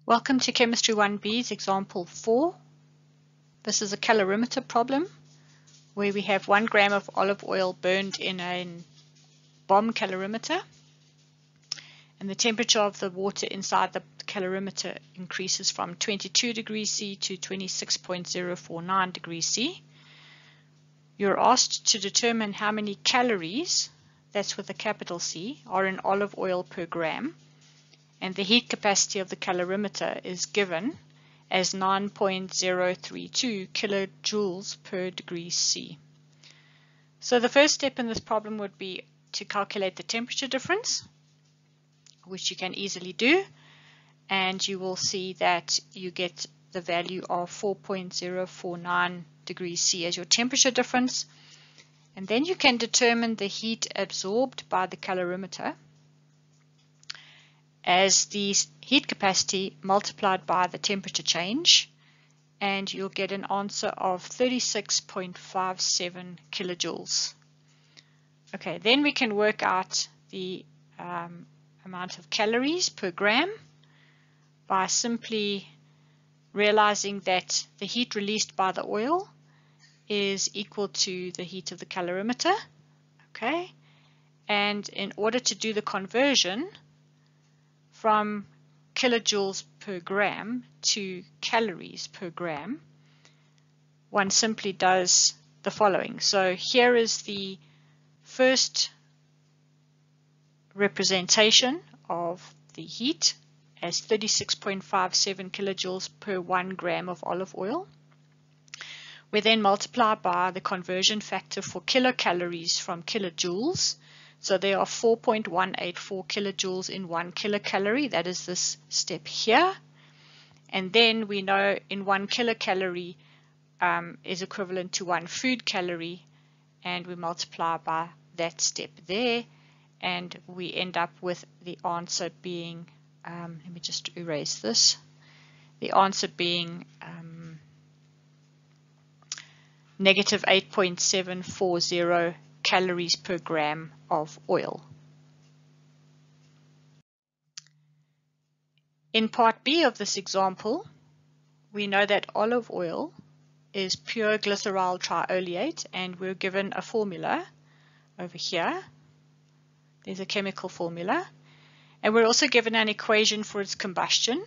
Welcome to Chemistry 1B's example 4. This is a calorimeter problem where we have 1 gram of olive oil burned in a bomb calorimeter, and the temperature of the water inside the calorimeter increases from 22 degrees C to 26.049 degrees C. You're asked to determine how many calories, that's with a capital C, are in olive oil per gram, and the heat capacity of the calorimeter is given as 9.032 kilojoules per degree C. So the first step in this problem would be to calculate the temperature difference, which you can easily do, and you will see that you get the value of 4.049 degrees C as your temperature difference, and then you can determine the heat absorbed by the calorimeter as the heat capacity multiplied by the temperature change, and you'll get an answer of 36.57 kilojoules. Okay, then we can work out the amount of calories per gram by simply realizing that the heat released by the oil is equal to the heat of the calorimeter. Okay, and in order to do the conversion from kilojoules per gram to calories per gram, one simply does the following. So here is the first representation of the heat as 36.57 kilojoules per 1 gram of olive oil. We then multiply by the conversion factor for kilocalories from kilojoules. So there are 4.184 kilojoules in 1 kilocalorie. That is this step here. And then we know in 1 kilocalorie is equivalent to 1 food calorie, and we multiply by that step there, and we end up with the answer being, let me just erase this, the answer being negative 8.740 calories per gram of oil. In part B of this example, we know that olive oil is pure glyceryl trioleate, and we're given a formula over here. There's a chemical formula, and we're also given an equation for its combustion.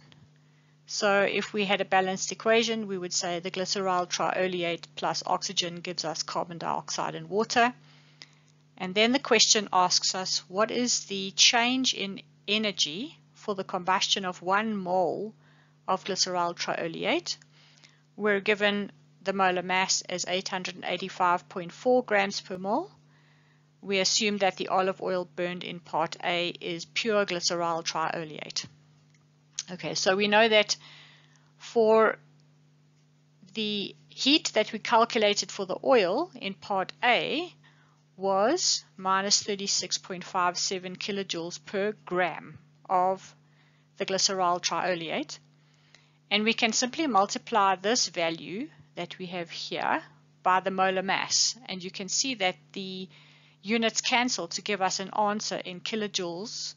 So if we had a balanced equation, we would say the glyceryl trioleate plus oxygen gives us carbon dioxide and water. And then the question asks us, what is the change in energy for the combustion of 1 mole of glyceryl trioleate? We're given the molar mass as 885.4 grams per mole. We assume that the olive oil burned in part A is pure glyceryl trioleate. Okay, so we know that for the heat that we calculated for the oil in part A was minus 36.57 kilojoules per gram of the glyceryl trioleate, and we can simply multiply this value that we have here by the molar mass, and you can see that the units cancel to give us an answer in kilojoules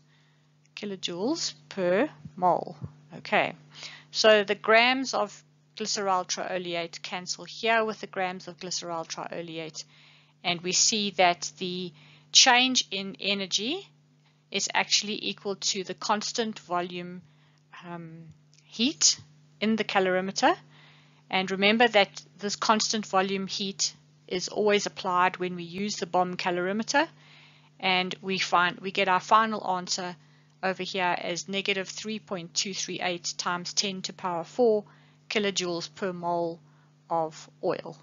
per mole. Okay, so the grams of glyceryl trioleate cancel here with the grams of glyceryl trioleate, and we see that the change in energy is actually equal to the constant volume heat in the calorimeter. And remember that this constant volume heat is always applied when we use the bomb calorimeter, and we get our final answer over here as negative 3.238 times 10 to the power 4 kilojoules per mole of oil.